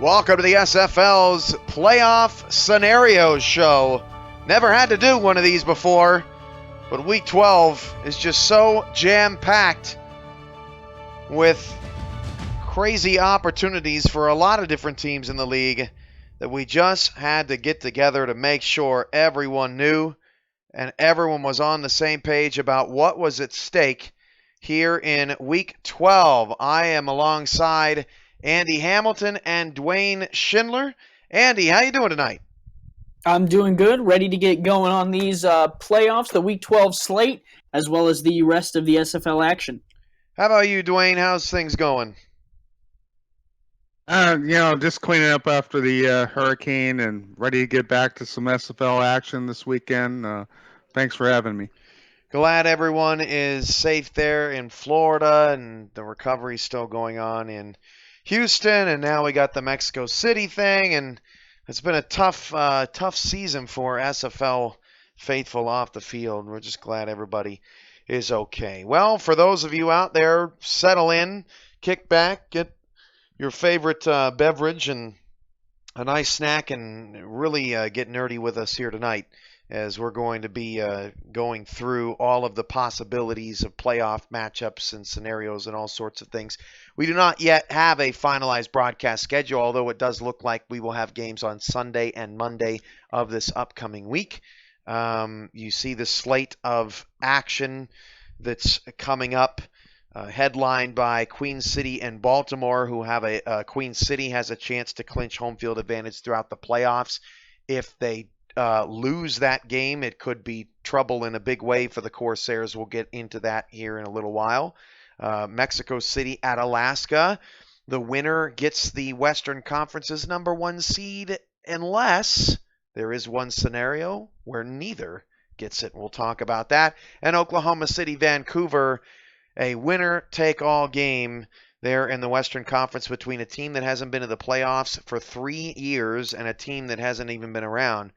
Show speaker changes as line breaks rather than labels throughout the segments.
Welcome to the SFL's Playoff Scenarios Show. Never had to do one of these before, but Week 12 is just so jam-packed with crazy opportunities for a lot of different teams in the league that we just had to get together to make sure everyone knew and everyone was on the same page about what was at stake here in Week 12. I am alongside Andy Hamilton and Duane Schindler. Andy, how you doing tonight?
I'm doing good, ready to get going on these playoffs, the Week 12 slate, as well as the rest of the SFL action.
How about you, Duane? How's things going?
Just cleaning up after the hurricane and ready to get back to some SFL action this weekend. Thanks for having me.
Glad everyone is safe there in Florida and the recovery's still going on in Houston, and now we got the Mexico City thing, and it's been a tough season for SFL faithful off the field. We're just glad everybody is okay. Well, for those of you out there, settle in, kick back, get your favorite beverage and a nice snack, and really get nerdy with us here tonight, as we're going to be going through all of the possibilities of playoff matchups and scenarios and all sorts of things. We do not yet have a finalized broadcast schedule, although it does look like we will have games on Sunday and Monday of this upcoming week. You see the slate of action that's coming up, headlined by Queen City and Baltimore, who have Queen City has a chance to clinch home field advantage throughout the playoffs. If they lose that game, it could be trouble in a big way for the Corsairs. We'll get into that here in a little while. Mexico City at Alaska. The winner gets the Western Conference's number one seed, unless there is one scenario where neither gets it. We'll talk about that. And Oklahoma City, Vancouver, a winner-take-all game there in the Western Conference between a team that hasn't been to the playoffs for 3 years and a team that hasn't even been around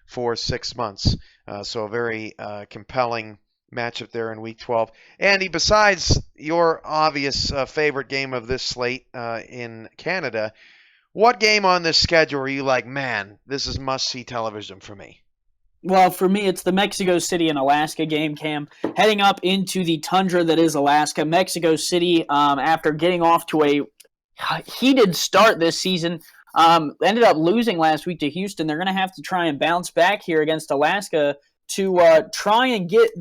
for 6 months. So a very compelling matchup there in Week 12. Andy, besides your obvious favorite game of this slate in Canada, what game on this schedule are you like, man, this is must-see television for me?
Well, for me, it's the Mexico City and Alaska game, Cam. Heading up into the tundra that is Alaska, Mexico City, after getting off to a heated start this season, ended up losing last week to Houston. They're going to have to try and bounce back here against Alaska to try and get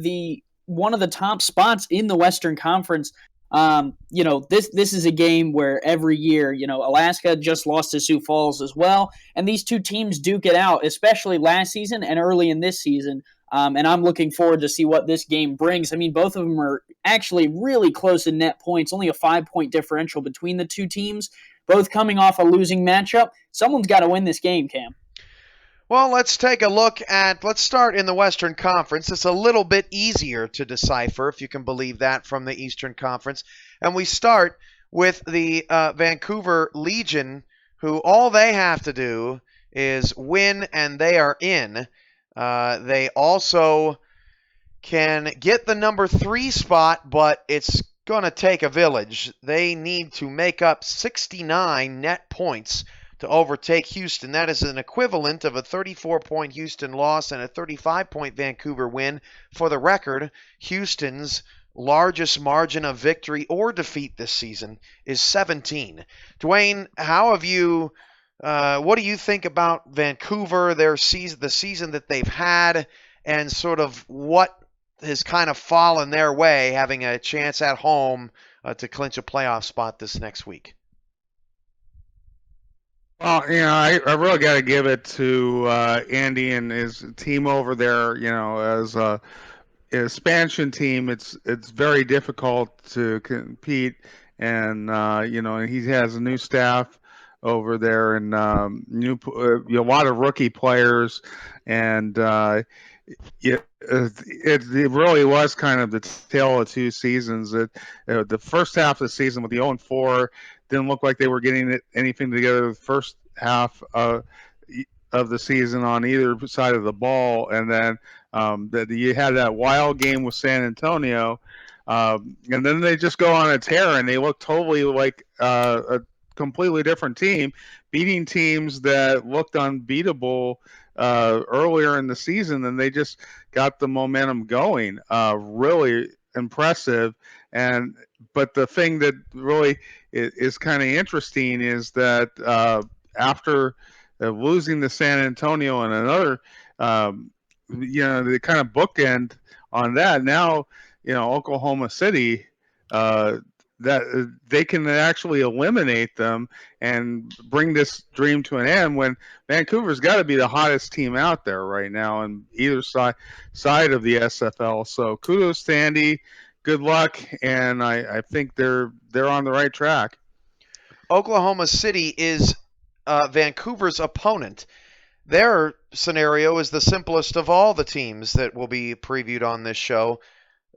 one of the top spots in the Western Conference. This is a game where every year, Alaska just lost to Sioux Falls as well, and these two teams duke it out, especially last season and early in this season. And I'm looking forward to see what this game brings. I mean, both of them are actually really close in net points, only a 5-point differential between the two teams, both coming off a losing matchup. Someone's got to win this game, Cam.
Well, let's take a look let's start in the Western Conference. It's a little bit easier to decipher, if you can believe that, from the Eastern Conference. And we start with the Vancouver Legion, who all they have to do is win and they are in. They also can get the number 3 spot, but it's going to take a village. They need to make up 69 net points to overtake Houston. That is an equivalent of a 34-point Houston loss and a 35-point Vancouver win. For the record, Houston's largest margin of victory or defeat this season is 17. Duane, what do you think about Vancouver, the season that they've had, and sort of what has kind of fallen their way, having a chance at home to clinch a playoff spot this next week?
Well, I really got to give it to Andy and his team over there. As an expansion team, it's very difficult to compete, and he has a new staff over there and a lot of rookie players, and it really was kind of the tale of two seasons. The first half of the season with the 0-4 didn't look like they were getting anything together the first half of the season on either side of the ball, and then you had that wild game with San Antonio, and then they just go on a tear, and they look totally like a completely different team, beating teams that looked unbeatable earlier in the season, and they just got the momentum going. Really impressive. But the thing that really is kind of interesting is that after losing to San Antonio and another, the kind of bookend on that. Now, Oklahoma City, that they can actually eliminate them and bring this dream to an end when Vancouver's got to be the hottest team out there right now on either side of the SFL. So kudos to Andy. Good luck, and I think they're on the right track.
Oklahoma City is Vancouver's opponent. Their scenario is the simplest of all the teams that will be previewed on this show.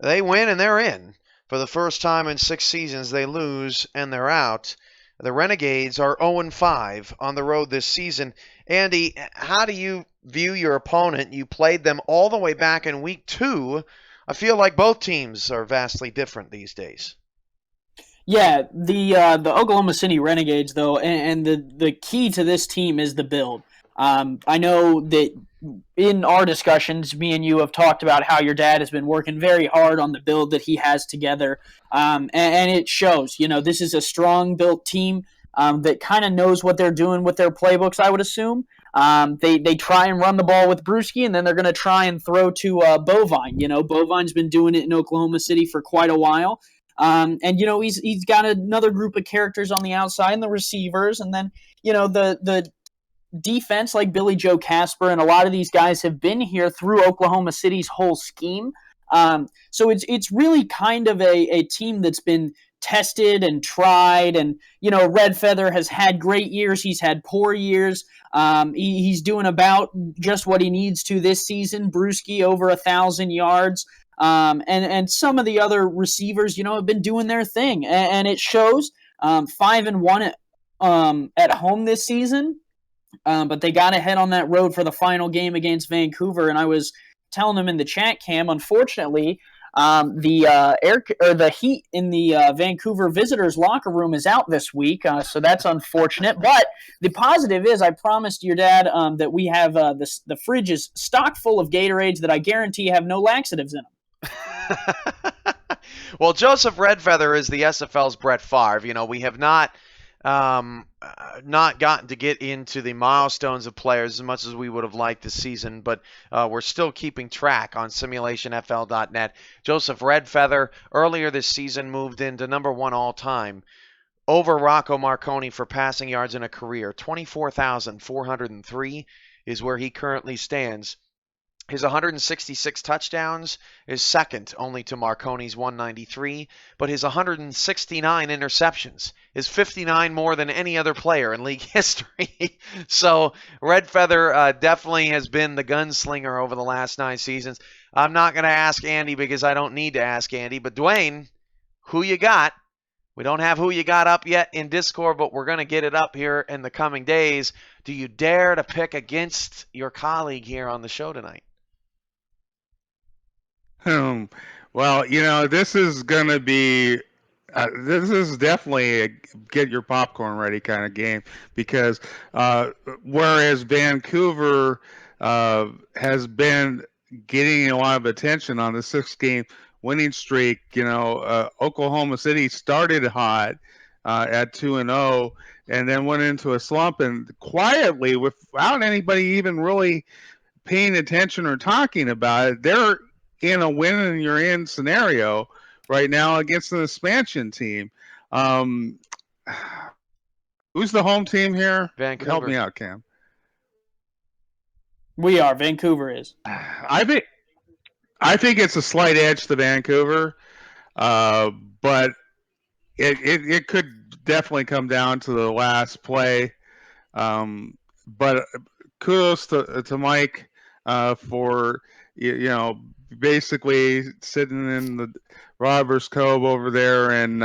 They win and they're in. For the first time in 6 seasons, they lose and they're out. The Renegades are 0-5 on the road this season. Andy, how do you view your opponent? You played them all the way back in week 2. I feel like both teams are vastly different these days.
Yeah, the Oklahoma City Renegades, though, and the key to this team is the build. I know that in our discussions, me and you have talked about how your dad has been working very hard on the build that he has together, and it shows. This is a strong built team that kind of knows what they're doing with their playbooks, I would assume. They try and run the ball with Brewski, and then they're going to try and throw to Bovine. Bovine's been doing it in Oklahoma City for quite a while. And he's got another group of characters on the outside and the receivers, and then the defense like Billy Joe Casper, and a lot of these guys have been here through Oklahoma City's whole scheme. So it's really kind of a team that's been tested and tried, and Red Feather has had great years, he's had poor years. He's doing about just what he needs to this season. Brewski over 1,000 yards. And some of the other receivers, have been doing their thing, and it shows. 5-1 at home this season, but they got ahead on that road for the final game against Vancouver. And I was telling them in the chat, Cam, unfortunately, the heat in the Vancouver visitors locker room is out this week, so that's unfortunate. But the positive is, I promised your dad that we have the fridge is stocked full of Gatorades that I guarantee have no laxatives in them.
Well, Joseph Redfeather is the SFL's Brett Favre. We have not gotten to get into the milestones of players as much as we would have liked this season, but we're still keeping track on simulationfl.net. Joseph Redfeather earlier this season moved into number 1 all-time over Rocco Marconi for passing yards in a career. 24,403 is where he currently stands. His 166 touchdowns is second only to Marconi's 193, but his 169 interceptions is 59 more than any other player in league history. So Redfeather definitely has been the gunslinger over the last 9 seasons. I'm not going to ask Andy because I don't need to ask Andy, but Duane, who you got? We don't have who you got up yet in Discord, but we're going to get it up here in the coming days. Do you dare to pick against your colleague here on the show tonight?
Well, this is going to be this is definitely a get your popcorn ready kind of game, because whereas Vancouver has been getting a lot of attention on the 6-game winning streak, Oklahoma City started hot at 2-0 and then went into a slump, and quietly, without anybody even really paying attention or talking about it, they're in a win and you're in scenario right now against an expansion team. Who's the home team here?
Vancouver.
Help me out, Cam.
We are. Vancouver is.
I think it's a slight edge to Vancouver, but it could definitely come down to the last play. But kudos to Mike for basically sitting in the Robbers Cove over there and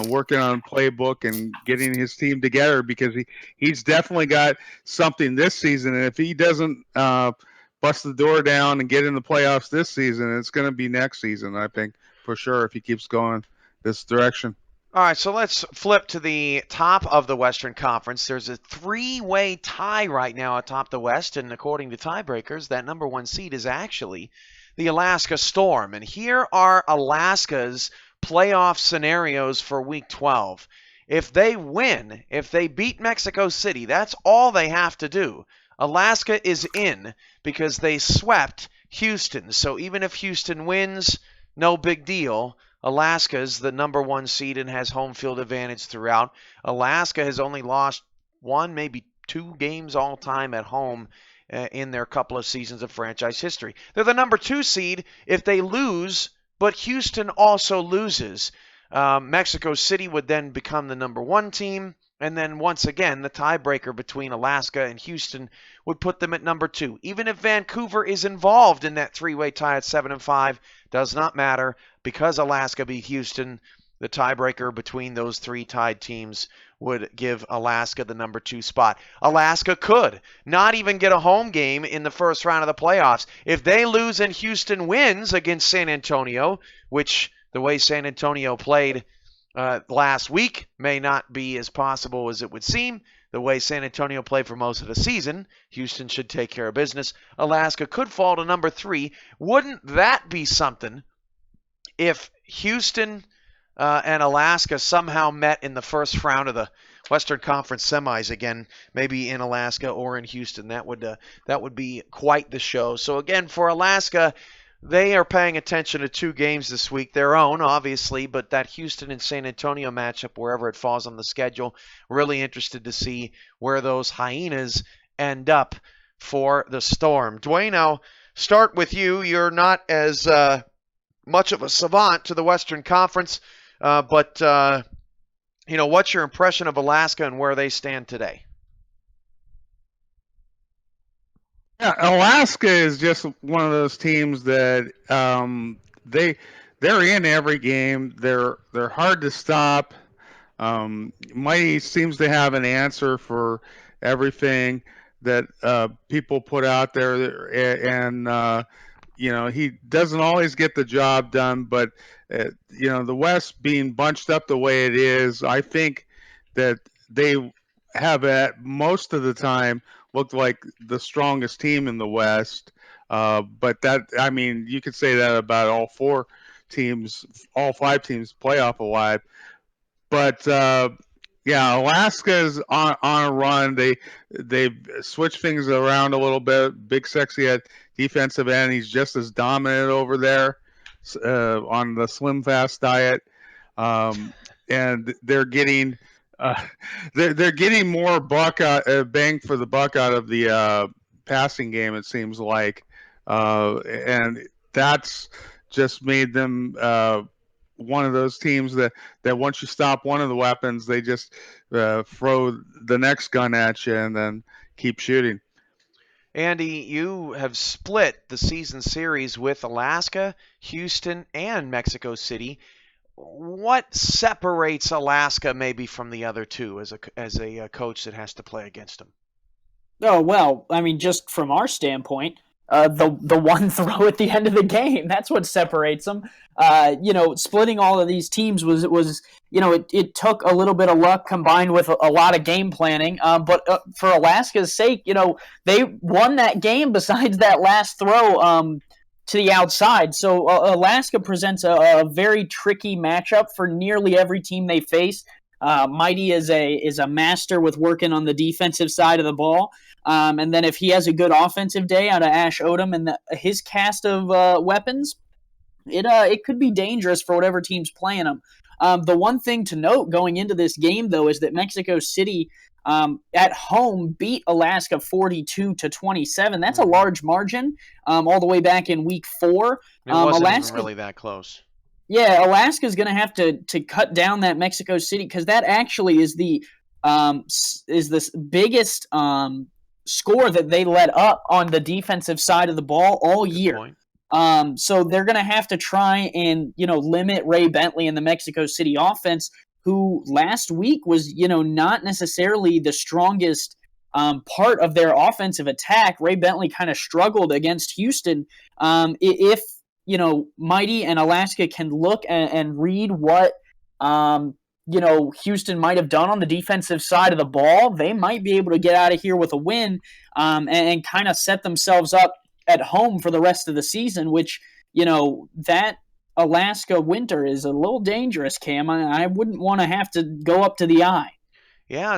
working on playbook and getting his team together, because he's definitely got something this season, and if he doesn't bust the door down and get in the playoffs this season, it's going to be next season, I think, for sure, if he keeps going this direction.
All right, so let's flip to the top of the Western Conference. There's a three-way tie right now atop the West, and according to tiebreakers, that number one seed is actually the Alaska Storm. And here are Alaska's playoff scenarios for Week 12. If they win, if they beat Mexico City, that's all they have to do. Alaska is in because they swept Houston. So even if Houston wins, no big deal. Alaska's the number one seed and has home field advantage throughout. Alaska has only lost one, maybe two games all time at home in their couple of seasons of franchise history. They're the number two seed if they lose, but Houston also loses. Mexico City would then become the number one team. And then once again, the tiebreaker between Alaska and Houston would put them at number two. Even if Vancouver is involved in that three-way tie at 7-5, does not matter because Alaska beat Houston. The tiebreaker between those three tied teams would give Alaska the number two spot. Alaska could not even get a home game in the first round of the playoffs. If they lose and Houston wins against San Antonio, which the way San Antonio played last week may not be as possible as it would seem. The way San Antonio played for most of the season, Houston should take care of business. Alaska could fall to number three. Wouldn't that be something if Houston and Alaska somehow met in the first round of the Western Conference semis again, maybe in Alaska or in Houston? That would be quite the show. So again, for Alaska, they are paying attention to two games this week, their own, obviously, but that Houston and San Antonio matchup, wherever it falls on the schedule, really interested to see where those Hyenas end up for the Storm. Duane, I'll start with you. You're not as much of a savant to the Western Conference, but what's your impression of Alaska and where they stand today?
Yeah, Alaska is just one of those teams that they're in every game. They're hard to stop. Mighty seems to have an answer for everything that people put out there, and he doesn't always get the job done. But the West being bunched up the way it is, I think that they have at most of the time looked like the strongest team in the West. But you could say that about all four teams, all five teams playoff alive. But Alaska's on a run. They've switched things around a little bit. Big Sexy at defensive end. He's just as dominant over there on the Slim Fast diet. And they're getting they're getting more bang for the buck out of the passing game, it seems like, and that's just made them one of those teams that once you stop one of the weapons, they just throw the next gun at you and then keep shooting.
Andy, you have split the season series with Alaska, Houston, and Mexico City. What separates Alaska maybe from the other two as a coach that has to play against them?
Oh, well, just from our standpoint, the one throw at the end of the game, that's what separates them. Splitting all of these teams was it took a little bit of luck combined with a lot of game planning. But for Alaska's sake, they won that game besides that last throw to the outside. So Alaska presents a very tricky matchup for nearly every team they face. Mighty is a master with working on the defensive side of the ball. And then if he has a good offensive day out of Ash Odom and his cast of weapons, it could be dangerous for whatever team's playing him. The one thing to note going into this game, though, is that Mexico City at home beat Alaska 42-27. That's a large margin all the way back in week 4.
It wasn't even really that close.
Yeah, Alaska's going to have to cut down that Mexico City because that actually is the biggest score that they let up on the defensive side of the ball all year. So they're going to have to try and limit Ray Bentley and the Mexico City offense, who last week was not necessarily the strongest part of their offensive attack. Ray Bentley kind of struggled against Houston. If Mighty and Alaska can look and read what Houston might have done on the defensive side of the ball, they might be able to get out of here with a win, and kind of set themselves up at home for the rest of the season, which, that Alaska winter is a little dangerous, Cam. I wouldn't want to have to go up to the eye.
Yeah,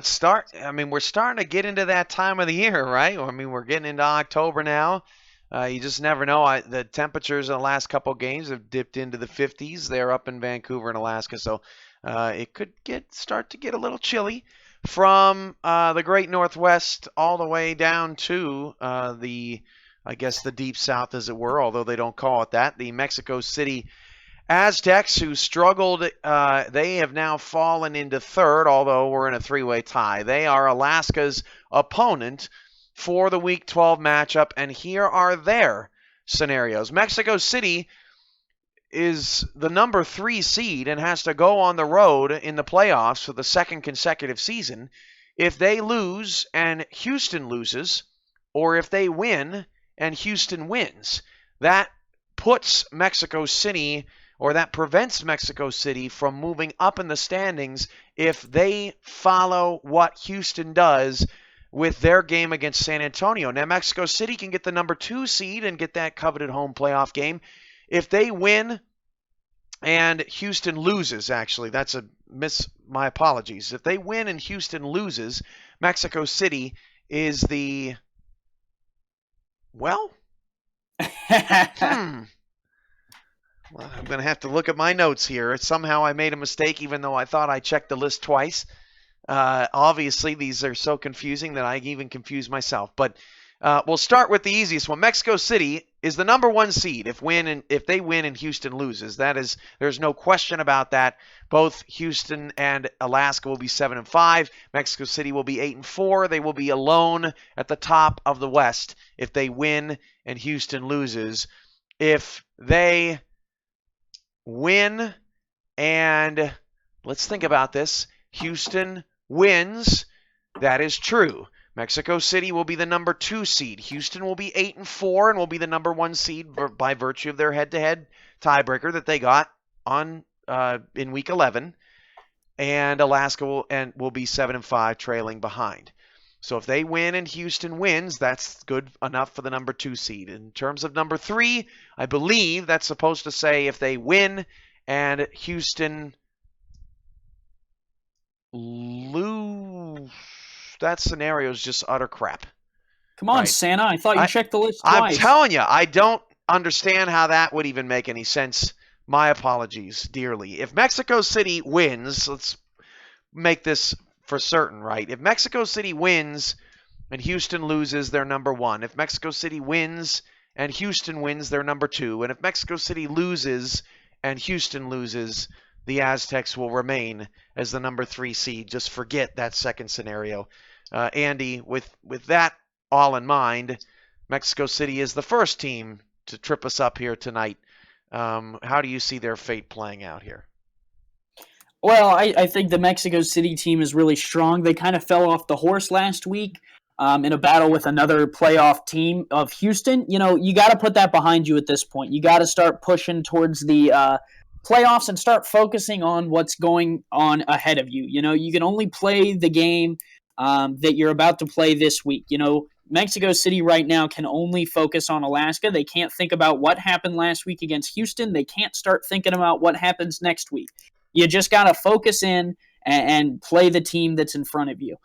we're starting to get into that time of the year, right? I mean, we're getting into October now. You just never know. The temperatures in the last couple of games have dipped into the 50s. They're up in Vancouver and Alaska, so it could start to get a little chilly from the Great Northwest all the way down to the deep south, as it were, although they don't call it that. The Mexico City Aztecs, who struggled, they have now fallen into third, although we're in a three-way tie. They are Alaska's opponent for the Week 12 matchup, and here are their scenarios. Mexico City is the number 3 seed and has to go on the road in the playoffs for the second consecutive season. If they lose and Houston loses, or if they win and Houston wins, that puts Mexico City, or that prevents Mexico City from moving up in the standings if they follow what Houston does with their game against San Antonio. Now, Mexico City can get the number 2 seed and get that coveted home playoff game. If they win and Houston loses, actually, my apologies. If they win and Houston loses, Mexico City is the, well, Well, I'm going to have to look at my notes here. Somehow I made a mistake, even though I thought I checked the list twice. Obviously, these are so confusing that I even confuse myself. But we'll start with the easiest one. Mexico City is the number 1 seed if they win and Houston loses. There's no question about that. Both Houston and Alaska will be 7-5. Mexico City will be 8-4. They will be alone at the top of the West if they win and Houston loses. If they win and, let's think about this, Houston wins, that is true. Mexico City will be the number 2 seed. Houston will be 8-4 and will be the number 1 seed by virtue of their head-to-head tiebreaker that they got on in Week 11. And Alaska will be 7-5, trailing behind. So if they win and Houston wins, that's good enough for the number 2 seed. In terms of number 3, I believe that's supposed to say if they win and Houston lose, that scenario is just utter crap.
Come on, right? Santa. I thought you checked the list twice.
I'm telling you, I don't understand how that would even make any sense. My apologies dearly. If Mexico City wins, let's make this for certain, right? If Mexico City wins and Houston loses, they're number 1. If Mexico City wins and Houston wins, they're number 2. And if Mexico City loses and Houston loses, the Aztecs will remain as the number 3 seed. Just forget that second scenario. Andy, with that all in mind, Mexico City is the first team to trip us up here tonight. How do you see their fate playing out here?
Well, I think the Mexico City team is really strong. They kind of fell off the horse last week in a battle with another playoff team of Houston. You got to put that behind you at this point. You got to start pushing towards the playoffs and start focusing on what's going on ahead of you. You can only play the game that you're about to play this week. Mexico City right now can only focus on Alaska. They can't think about what happened last week against Houston. They can't start thinking about what happens next week. You just got to focus in and play the team that's in front of you.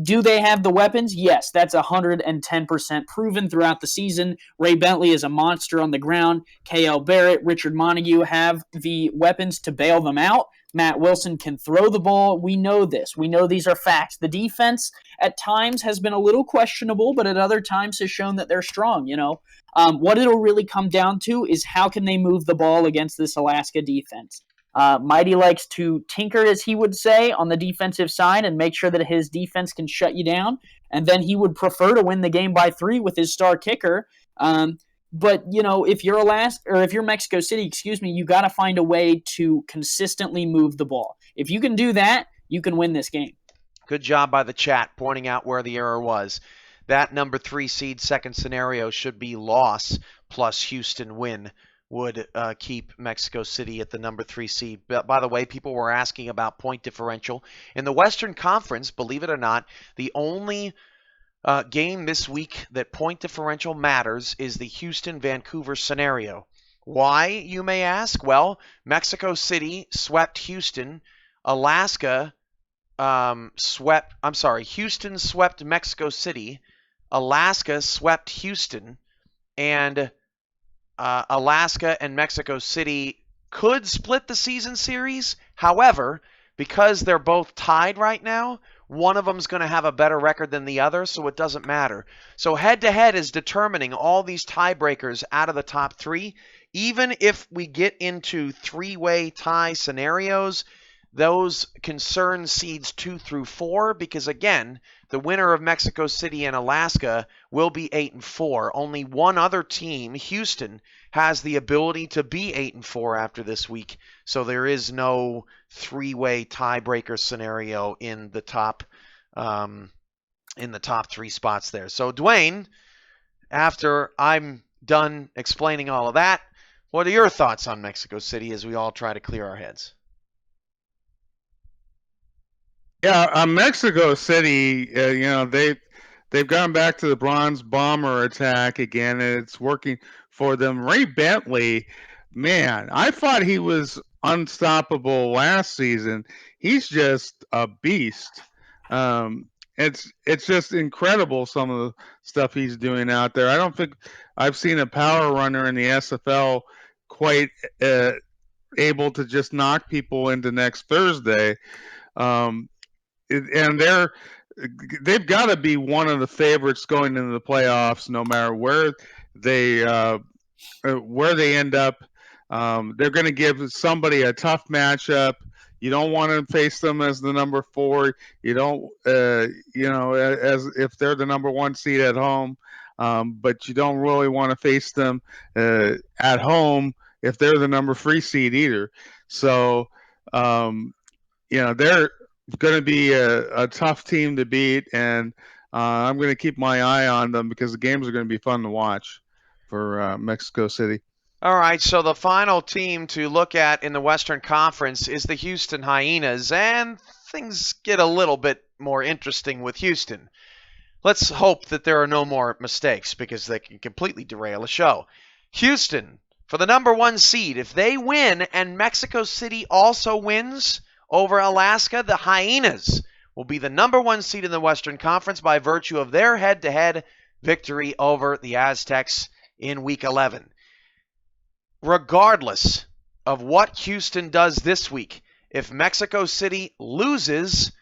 Do they have the weapons? Yes, that's 110% proven throughout the season. Ray Bentley is a monster on the ground. K.L. Barrett, Richard Montague have the weapons to bail them out. Matt Wilson can throw the ball. We know this. We know these are facts. The defense at times has been a little questionable, but at other times has shown that they're strong. What it'll really come down to is how can they move the ball against this Alaska defense. Mighty likes to tinker, as he would say, on the defensive side and make sure that his defense can shut you down. And then he would prefer to win the game by 3 with his star kicker. But if you're Mexico City, you got to find a way to consistently move the ball. If you can do that, you can win this game.
Good job by the chat pointing out where the error was. That number 3 seed second scenario should be loss plus Houston win would keep Mexico City at the number 3 seed. But by the way, people were asking about point differential. In the Western Conference, believe it or not, the only game this week that point differential matters is the Houston-Vancouver scenario. Why, you may ask? Well, Mexico City swept Houston. Houston swept Mexico City. Alaska swept Houston. And Alaska and Mexico City could split the season series. However, because they're both tied right now, one of them is going to have a better record than the other, so it doesn't matter. So head-to-head is determining all these tiebreakers out of the top 3. Even if we get into 3-way tie scenarios, those concern seeds 2 through 4, because again, the winner of Mexico City and Alaska will be 8-4. Only one other team, Houston, has the ability to be 8-4 after this week. So there is no 3-way tiebreaker scenario in the top 3 spots there. So Duane, after I'm done explaining all of that, what are your thoughts on Mexico City as we all try to clear our heads?
Yeah, Mexico City, they've gone back to the bronze bomber attack again, and it's working for them. Ray Bentley, man, I thought he was unstoppable last season. He's just a beast. It's just incredible some of the stuff he's doing out there. I don't think I've seen a power runner in the SFL quite able to just knock people into next Thursday. And they've got to be one of the favorites going into the playoffs, no matter where they end up. They're going to give somebody a tough matchup. You don't want to face them as the number 4. You don't, as if they're the number 1 seed at home. But you don't really want to face them at home if they're the number 3 seed either. So, they're going to be a tough team to beat, and I'm going to keep my eye on them because the games are going to be fun to watch for Mexico City.
All right, so the final team to look at in the Western Conference is the Houston Hyenas, and things get a little bit more interesting with Houston. Let's hope that there are no more mistakes because they can completely derail a show. Houston, for the number 1 seed, if they win and Mexico City also wins over Alaska, the Hyenas will be the number 1 seed in the Western Conference by virtue of their head-to-head victory over the Aztecs in Week 11. Regardless of what Houston does this week, if Mexico City loses,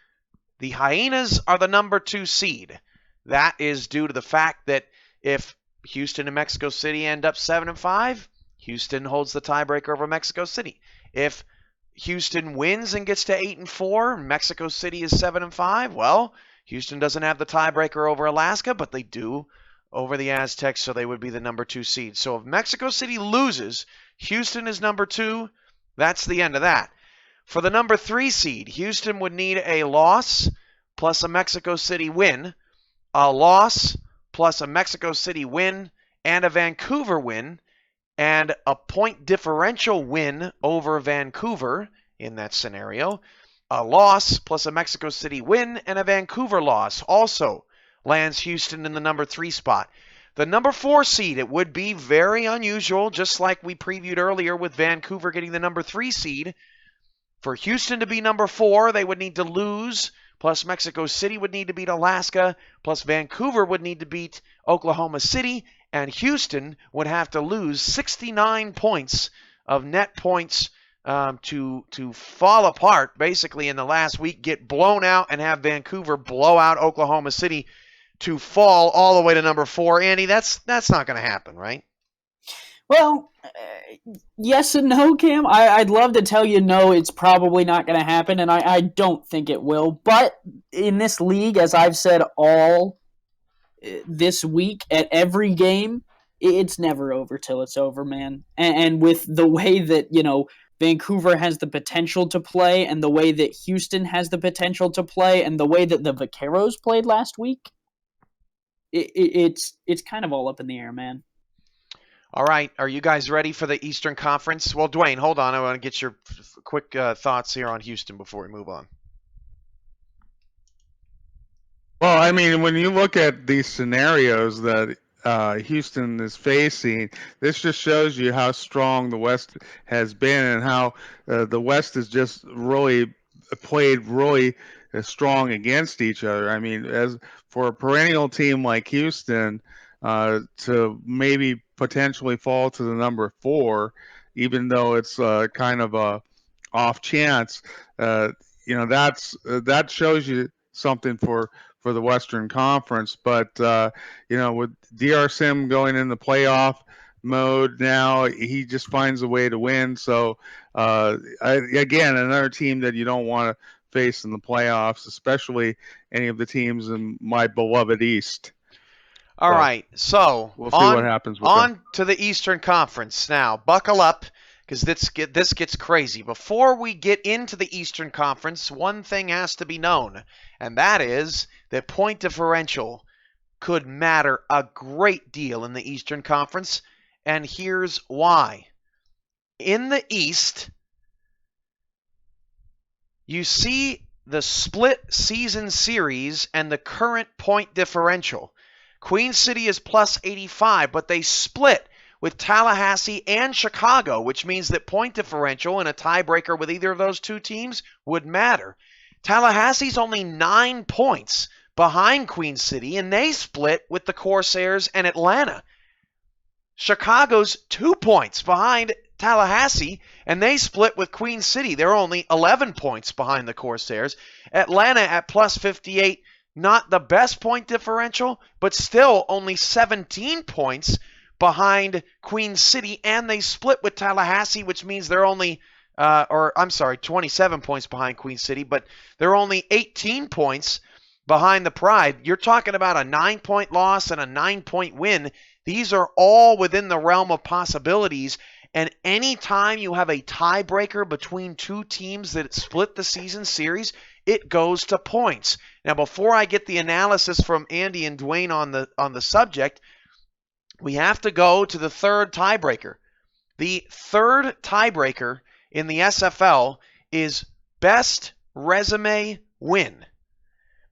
the Hyenas are the number 2 seed. That is due to the fact that if Houston and Mexico City end up 7-5, Houston holds the tiebreaker over Mexico City. If Houston wins and gets to 8-4, Mexico City is 7-5, well, Houston doesn't have the tiebreaker over Alaska, but they do over the Aztecs, so they would be the number 2 seed. So if Mexico City loses, Houston is number 2. That's the end of that. For the number 3 seed, Houston would need a loss plus a Mexico City win, a loss plus a Mexico City win, and a Vancouver win, and a point differential win over Vancouver in that scenario. A loss plus a Mexico City win and a Vancouver loss also lands Houston in the number 3 spot. The number 4 seed, it would be very unusual, just like we previewed earlier with Vancouver getting the number 3 seed. For Houston to be number 4, they would need to lose, plus Mexico City would need to beat Alaska, plus Vancouver would need to beat Oklahoma City, and Houston would have to lose 69 points of net points to fall apart basically in the last week, get blown out, and have Vancouver blow out Oklahoma City to fall all the way to number 4. Andy, that's not going to happen, right?
Well, yes and no, Cam. I'd love to tell you no, it's probably not going to happen, and I don't think it will. But in this league, as I've said all this week at every game, it's never over till it's over, man. And with the way that, Vancouver has the potential to play, and the way that Houston has the potential to play, and the way that the Vaqueros played last week, it's kind of all up in the air, man.
All right, are you guys ready for the Eastern Conference? Well, Duane, hold on. I want to get your quick thoughts here on Houston before we move on.
Well, I mean, when you look at these scenarios that Houston is facing, this just shows you how strong the West has been and how the West has just really played really strong against each other. I mean, as for a perennial team like Houston to maybe potentially fall to the number 4, even though it's kind of a off chance, uh, that shows you something for the Western Conference. But with DR Sim going in the playoff mode now, he just finds a way to win. So again, another team that you don't want to face in the playoffs, especially any of the teams in my beloved East.
All right, so
we'll see what happens with
on
them.
to the Eastern Conference now. Buckle up, because this gets crazy. Before we get into the Eastern Conference, one thing has to be known, and that is that point differential could matter a great deal in the Eastern Conference, and here's why. In the East, you see the split season series and the current point differential. Queen City is plus 85, but they split with Tallahassee and Chicago, which means that point differential in a tiebreaker with either of those two teams would matter. Tallahassee's only 9 points behind Queen City, and they split with the Corsairs and Atlanta. Chicago's 2 points behind Tallahassee, and they split with Queen City. They're only 11 points behind the Corsairs. Atlanta at plus 58, not the best point differential, but still only 17 points behind Queen City, and they split with Tallahassee, which means they're only 27 points behind Queen City, but they're only 18 points behind the Pride. You're talking about a 9-point loss and a 9-point win. These are all within the realm of possibilities, and anytime you have a tiebreaker between two teams that split the season series, it goes to points. Now, before I get the analysis from Andy and Duane on the subject, we have to go to the third tiebreaker. The third tiebreaker in the SFL is best resume win.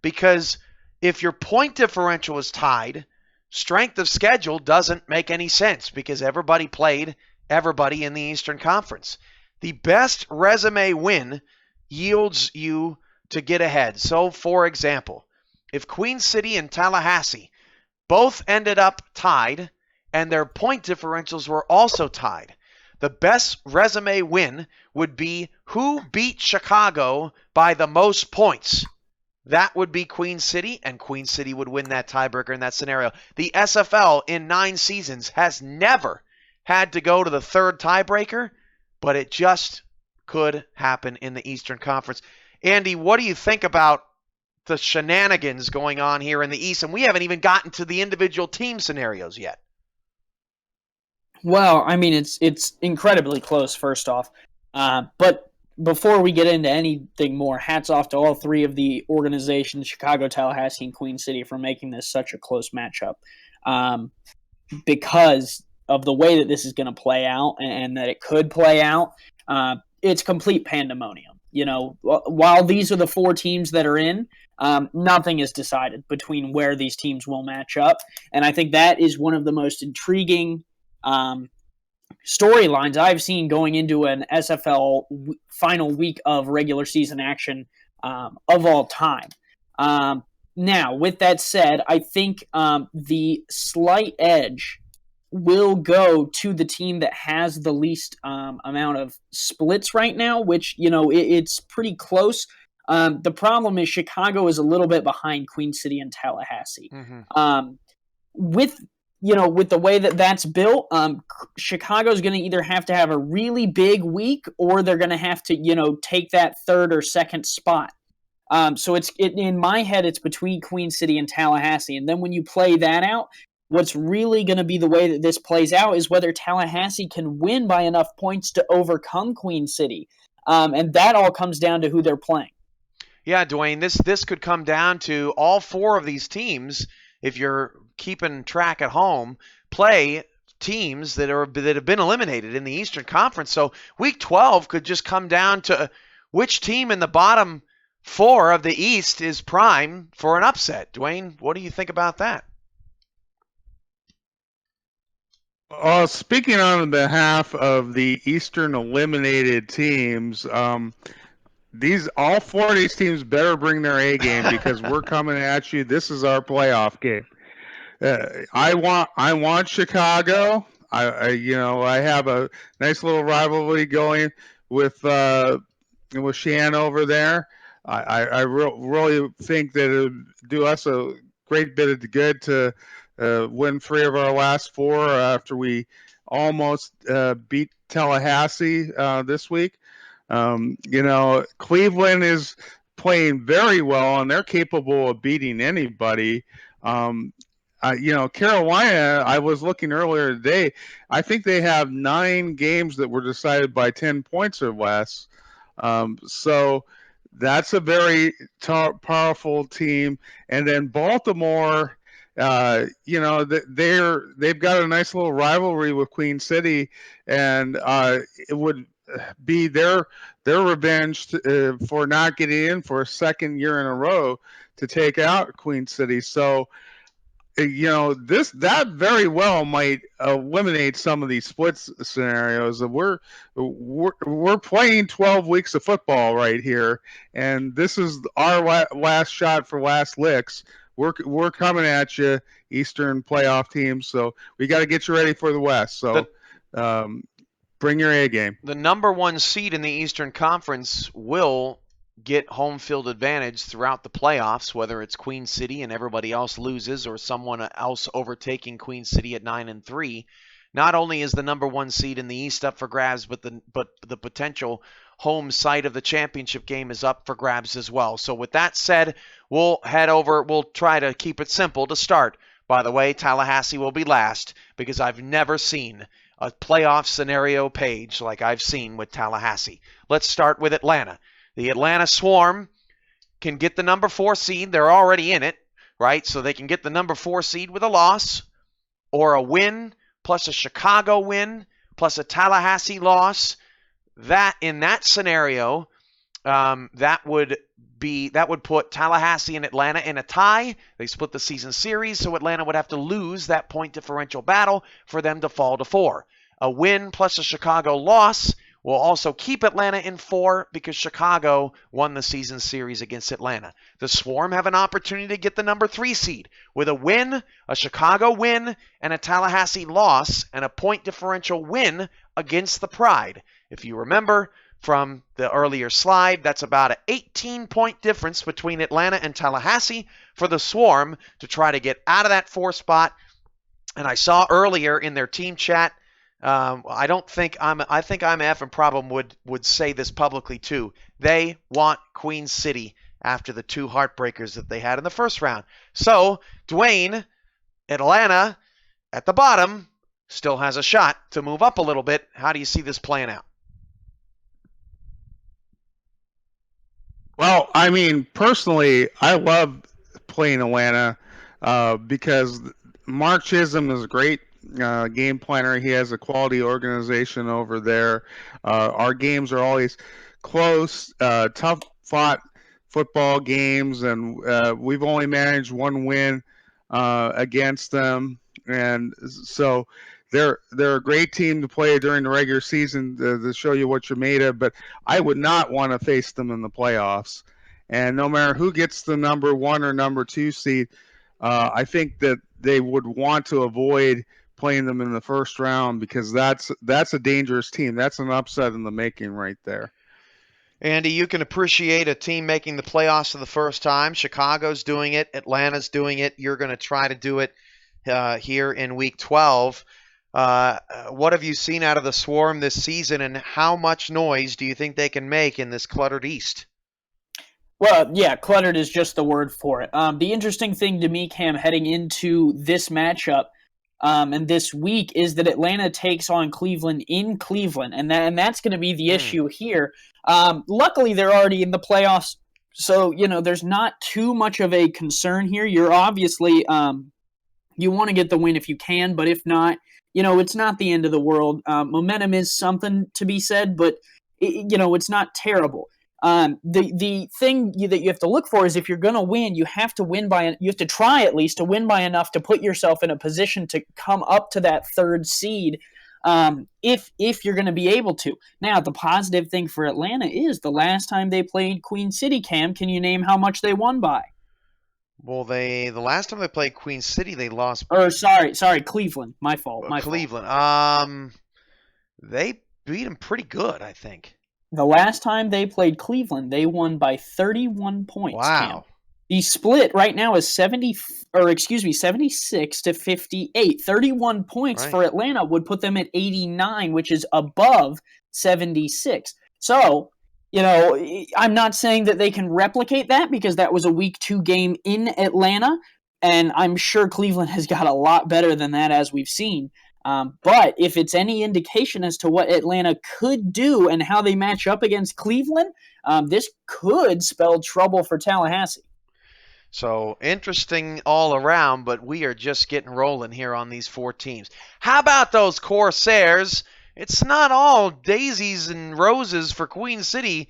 Because if your point differential is tied, strength of schedule doesn't make any sense because everybody played everybody in the Eastern Conference. The best resume win yields you to get ahead. So, for example, if Queen City and Tallahassee both ended up tied and their point differentials were also tied, the best resume win would be who beat Chicago by the most points. That would be Queen City, and Queen City would win that tiebreaker in that scenario. The SFL in 9 seasons has never had to go to the third tiebreaker, but it just could happen in the Eastern Conference. Andy, what do you think about the shenanigans going on here in the East? And we haven't even gotten to the individual team scenarios yet.
Well, I mean, it's incredibly close, first off. But before we get into anything more, hats off to all three of the organizations, Chicago, Tallahassee, and Queen City, for making this such a close matchup. Because of the way that this is going to play out and that it could play out, it's complete pandemonium. While these are the 4 teams that are in, nothing is decided between where these teams will match up. And I think that is one of the most intriguing storylines I've seen going into an SFL final week of regular season action of all time. Now, with that said, I think the slight edge will go to the team that has the least amount of splits right now, which, it's pretty close. The problem is Chicago is a little bit behind Queen City and Tallahassee. Mm-hmm. With the way that that's built, Chicago's going to either have to have a really big week or they're going to have to, take that third or second spot. So in my head, it's between Queen City and Tallahassee. And then when you play that out, what's really going to be the way that this plays out is whether Tallahassee can win by enough points to overcome Queen City. And that all comes down to who they're playing.
Yeah, Duane, this could come down to all 4 of these teams, if you're keeping track at home, play teams that have been eliminated in the Eastern Conference. So Week 12 could just come down to which team in the bottom 4 of the East is prime for an upset. Duane, what do you think about that?
Speaking on behalf of the Eastern eliminated teams, all 4 of these teams better bring their A game because we're coming at you. This is our playoff game. I want Chicago. I have a nice little rivalry going with Shan over there. I really think that it would do us a great bit of good to win 3 of our last 4 after we almost beat Tallahassee this week. Cleveland is playing very well, and they're capable of beating anybody. Carolina, I was looking earlier today, I think they have 9 games that were decided by 10 points or less. So that's a very powerful team. And then Baltimore, they've got a nice little rivalry with Queen City, and it would be their revenge for not getting in for a second year in a row to take out Queen City. So that very well might eliminate some of these split scenarios. We're playing 12 weeks of football right here, and this is our last shot for last licks. We're coming at you, Eastern playoff teams. So we got to get you ready for the West. So bring your A game.
The number 1 seed in the Eastern Conference will get home field advantage throughout the playoffs, whether it's Queen City and everybody else loses or someone else overtaking Queen City at 9-3. Not only is the number 1 seed in the East up for grabs, but the potential home site of the championship game is up for grabs as well. So with that said, we'll try to keep it simple to start. By the way, Tallahassee will be last because I've never seen a playoff scenario page like I've seen with Tallahassee. Let's start with Atlanta. The Atlanta Swarm can get the number 4 seed. They're already in it, right? So they can get the number 4 seed with a loss or a win plus a Chicago win plus a Tallahassee loss. In that scenario, that would put Tallahassee and Atlanta in a tie. They split the season series, so Atlanta would have to lose that point differential battle for them to fall to 4. A win plus a Chicago loss will also keep Atlanta in 4 because Chicago won the season series against Atlanta. The Swarm have an opportunity to get the number 3 seed with a win, a Chicago win, and a Tallahassee loss, and a point differential win against the Pride. If you remember from the earlier slide, that's about an 18-point difference between Atlanta and Tallahassee for the Swarm to try to get out of that 4 spot. And I saw earlier in their team chat, I think IMF and Problem would say this publicly too. They want Queen City after the 2 heartbreakers that they had in the first round. So Duane, Atlanta at the bottom still has a shot to move up a little bit. How do you see this playing out?
Well, I mean, personally, I love playing Atlanta because Mark Chisholm is a great game planner. He has a quality organization over there. Our games are always close, tough fought football games, and we've only managed 1 win against them. And so they're a great team to play during the regular season to show you what you're made of. But I would not want to face them in the playoffs. And no matter who gets the number 1 or number 2 seed, I think that they would want to avoid playing them in the first round because that's a dangerous team. That's an upset in the making right there.
Andy, you can appreciate a team making the playoffs for the first time. Chicago's doing it. Atlanta's doing it. You're going to try to do it here in Week 12. What have you seen out of the Swarm this season, and how much noise do you think they can make in this cluttered East?
Well, yeah, cluttered is just the word for it. The interesting thing to me, Cam, heading into this matchup and this week is that Atlanta takes on Cleveland in Cleveland, and that's going to be the issue here. Luckily, they're already in the playoffs, so there's not too much of a concern here. You're obviously You want to get the win if you can, but if not, it's not the end of the world. Momentum is something to be said, but it's not terrible. The thing that you have to look for is if you're going to win, you have to try at least to win by enough to put yourself in a position to come up to that third seed. If you're going to be able to. Now, the positive thing for Atlanta is the last time they played Queen City, Cam, can you name how much they won by?
Well, the last time they played Queen City, they lost.
Or sorry, Cleveland. My fault.
Cleveland. They beat them pretty good, I think.
The last time they played Cleveland, they won by 31 points.
Wow.
Cam. The split right now is 76 to 58. 31 points for Atlanta would put them at 89, which is above 76. So, I'm not saying that they can replicate that because that was a week 2 game in Atlanta, and I'm sure Cleveland has got a lot better than that as we've seen. But if it's any indication as to what Atlanta could do and how they match up against Cleveland, this could spell trouble for Tallahassee.
So interesting all around, but we are just getting rolling here on these 4 teams. How about those Corsairs? It's not all daisies and roses for Queen City.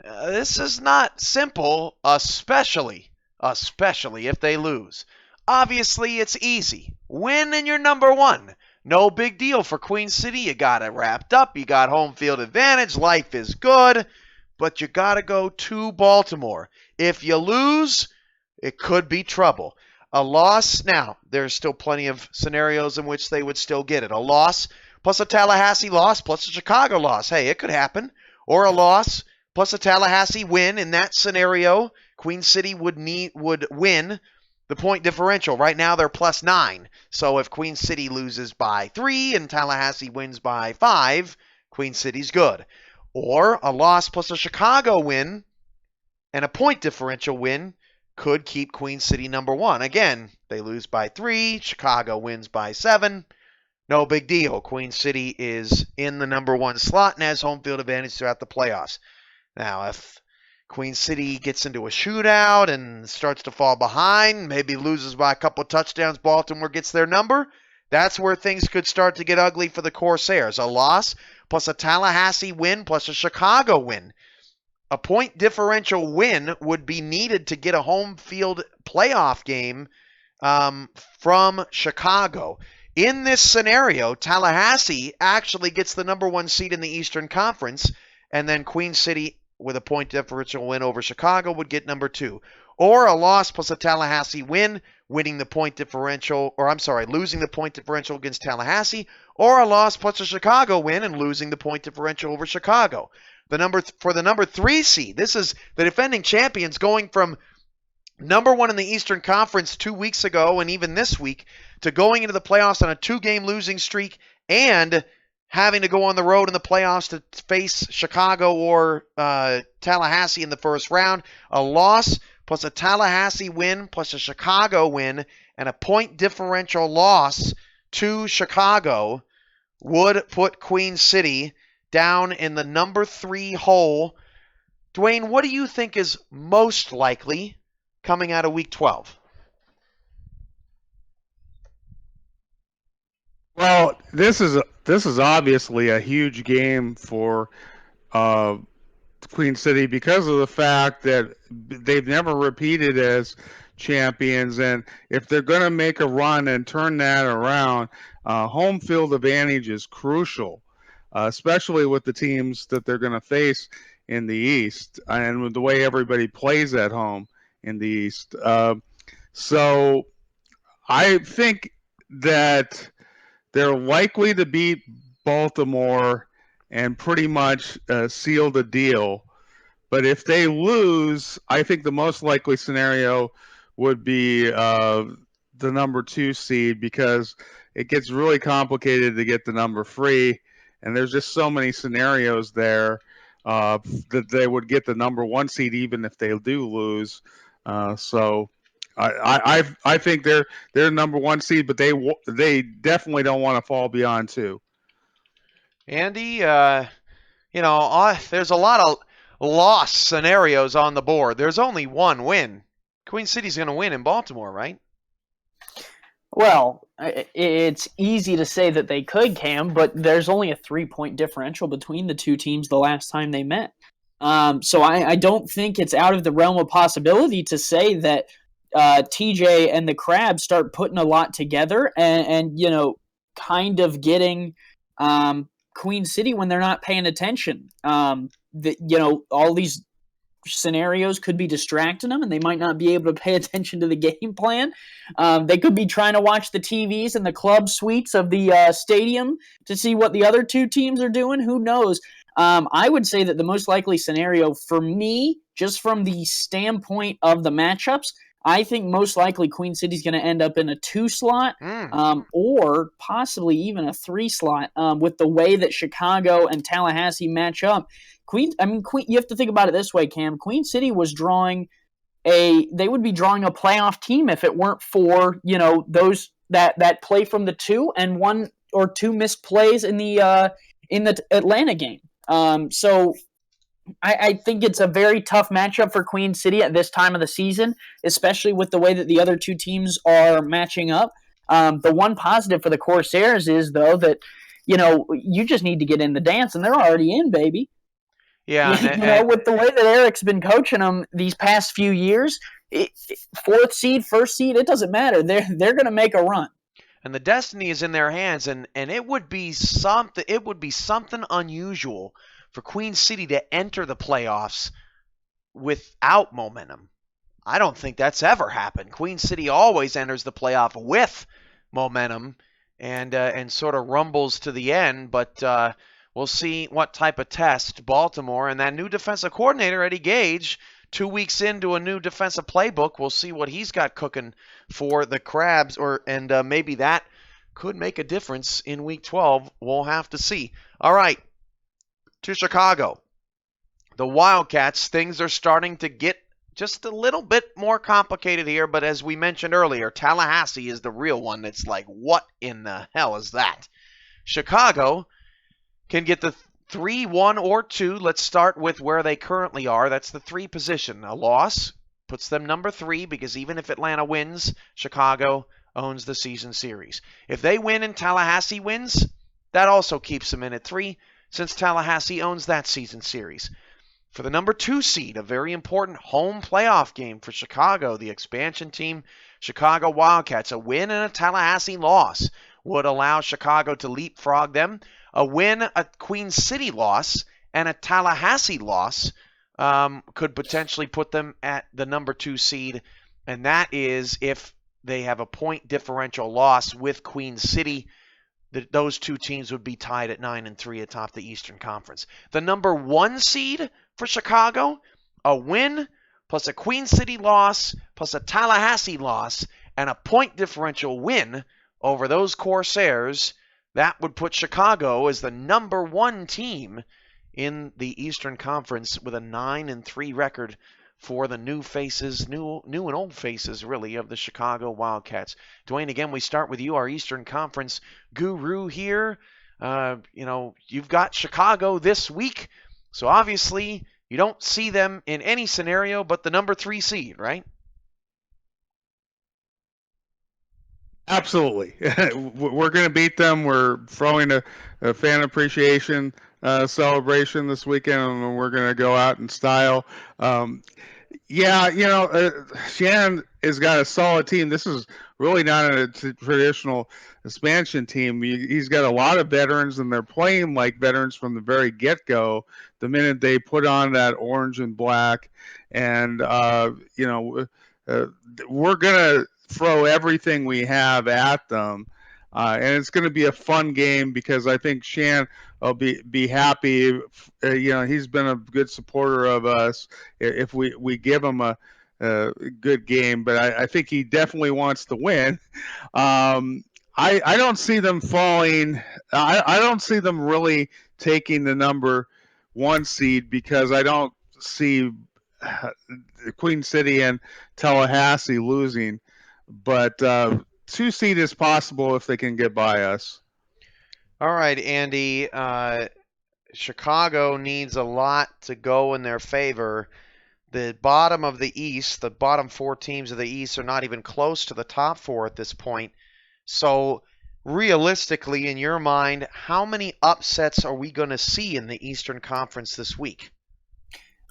This is not simple, especially if they lose. Obviously, it's easy. Win and you're number 1. No big deal for Queen City. You got it wrapped up. You got home field advantage. Life is good. But you got to go to Baltimore. If you lose, it could be trouble. A loss, now, there's still plenty of scenarios in which they would still get it. A loss plus a Tallahassee loss plus a Chicago loss. Hey, it could happen. Or a loss plus a Tallahassee win. In that scenario, Queen City would win the point differential. Right now, they're +9. So if Queen City loses by 3 and Tallahassee wins by 5, Queen City's good. Or a loss plus a Chicago win and a point differential win could keep Queen City number 1. Again, they lose by 3, Chicago wins by 7. No big deal. Queen City is in the number 1 slot and has home field advantage throughout the playoffs. Now, if Queen City gets into a shootout and starts to fall behind, maybe loses by a couple touchdowns, Baltimore gets their number, that's where things could start to get ugly for the Corsairs. A loss plus a Tallahassee win plus a Chicago win. A point differential win would be needed to get a home field playoff game from Chicago. In this scenario, Tallahassee actually gets the number 1 seed in the Eastern Conference, and then Queen City, with a point differential win over Chicago, would get number 2. Or a loss plus a Tallahassee win, losing the point differential against Tallahassee, or a loss plus a Chicago win and losing the point differential over Chicago. For the number 3 seed, this is the defending champions going from number 1 in the Eastern Conference 2 weeks ago and even this week to going into the playoffs on a 2-game losing streak and having to go on the road in the playoffs to face Chicago or Tallahassee in the first round. A loss plus a Tallahassee win plus a Chicago win and a point differential loss to Chicago would put Queen City down in the number 3 hole. Duane, what do you think is most likely coming out of Week 12?
Well, this is obviously a huge game for Queen City because of the fact that they've never repeated as champions, and if they're going to make a run and turn that around, home field advantage is crucial, especially with the teams that they're going to face in the East and with the way everybody plays at home in the East. So I think that they're likely to beat Baltimore and pretty much seal the deal. But if they lose, I think the most likely scenario would be the number 2 seed because it gets really complicated to get the number 3. And there's just so many scenarios there that they would get the number 1 seed even if they do lose. So I think they're number 1 seed, but they definitely don't want to fall beyond 2.
Andy, there's a lot of loss scenarios on the board. There's only one win. Queen City's going to win in Baltimore, right?
Well, it's easy to say that they could, Cam, but there's only a 3-point differential between the two teams the last time they met. So I don't think it's out of the realm of possibility to say that TJ and the Crabs start putting a lot together and kind of getting Queen City when they're not paying attention. All these scenarios could be distracting them and they might not be able to pay attention to the game plan. They could be trying to watch the TVs in the club suites of the stadium to see what the other two teams are doing. Who knows? I would say that the most likely scenario for me, just from the standpoint of the matchups, I think most likely Queen City's going to end up in a 2 slot or possibly even a 3 slot with the way that Chicago and Tallahassee match up. Queen, you have to think about it this way, Cam. Queen City was they would be drawing a playoff team if it weren't for, those that play from the 2 and 1 or 2 missed plays in the Atlanta game. So I think it's a very tough matchup for Queen City at this time of the season, especially with the way that the other two teams are matching up. The one positive for the Corsairs is, though, that, you just need to get in the dance, and they're already in, baby.
Yeah.
With the way that Eric's been coaching them these past few years, 4th seed, 1st seed, it doesn't matter. They're going to make a run.
And the destiny is in their hands, and it would be something unusual for Queen City to enter the playoffs without momentum. I don't think that's ever happened. Queen City always enters the playoff with momentum and sort of rumbles to the end, but we'll see what type of test Baltimore and that new defensive coordinator, Eddie Gage, 2 weeks into a new defensive playbook. We'll see what he's got cooking for the Crabs, and maybe that could make a difference in Week 12. We'll have to see. All right, to Chicago. The Wildcats, things are starting to get just a little bit more complicated here, but as we mentioned earlier, Tallahassee is the real one that's like, what in the hell is that? Chicago can get the 3, 1, or 2. Let's start with where they currently are. That's the 3 position. A loss puts them number 3 because even if Atlanta wins, Chicago owns the season series. If they win and Tallahassee wins, that also keeps them in at 3 since Tallahassee owns that season series. For the number 2 seed, a very important home playoff game for Chicago, the expansion team, Chicago Wildcats. A win and a Tallahassee loss would allow Chicago to leapfrog them. A win, a Queen City loss, and a Tallahassee loss could potentially put them at the number 2 seed, and that is if they have a point differential loss with Queen City. Those two teams would be tied at 9-3 atop the Eastern Conference. The number 1 seed for Chicago, a win plus a Queen City loss plus a Tallahassee loss and a point differential win over those Corsairs, that would put Chicago as the number 1 team in the Eastern Conference with a 9-3 record for the new faces, new and old faces, really, of the Chicago Wildcats. Duane, again, we start with you, our Eastern Conference guru here. You've got Chicago this week, so obviously you don't see them in any scenario but the number 3 seed, right?
Absolutely. We're going to beat them. We're throwing a fan appreciation celebration this weekend, and we're going to go out in style. Shannon has got a solid team. This is really not a traditional expansion team. He's got a lot of veterans, and they're playing like veterans from the very get-go. The minute they put on that orange and black, and we're going to throw everything we have at them. And it's going to be a fun game because I think Shan will be happy. He's been a good supporter of us if we give him a good game. But I think he definitely wants to win. I don't see them falling. I don't see them really taking the number 1 seed because I don't see Queen City and Tallahassee losing. But 2 seed is possible if they can get by us.
All right, Andy. Chicago needs a lot to go in their favor. The bottom of the East, the bottom 4 teams of the East are not even close to the top 4 at this point. So realistically, in your mind, how many upsets are we going to see in the Eastern Conference this week?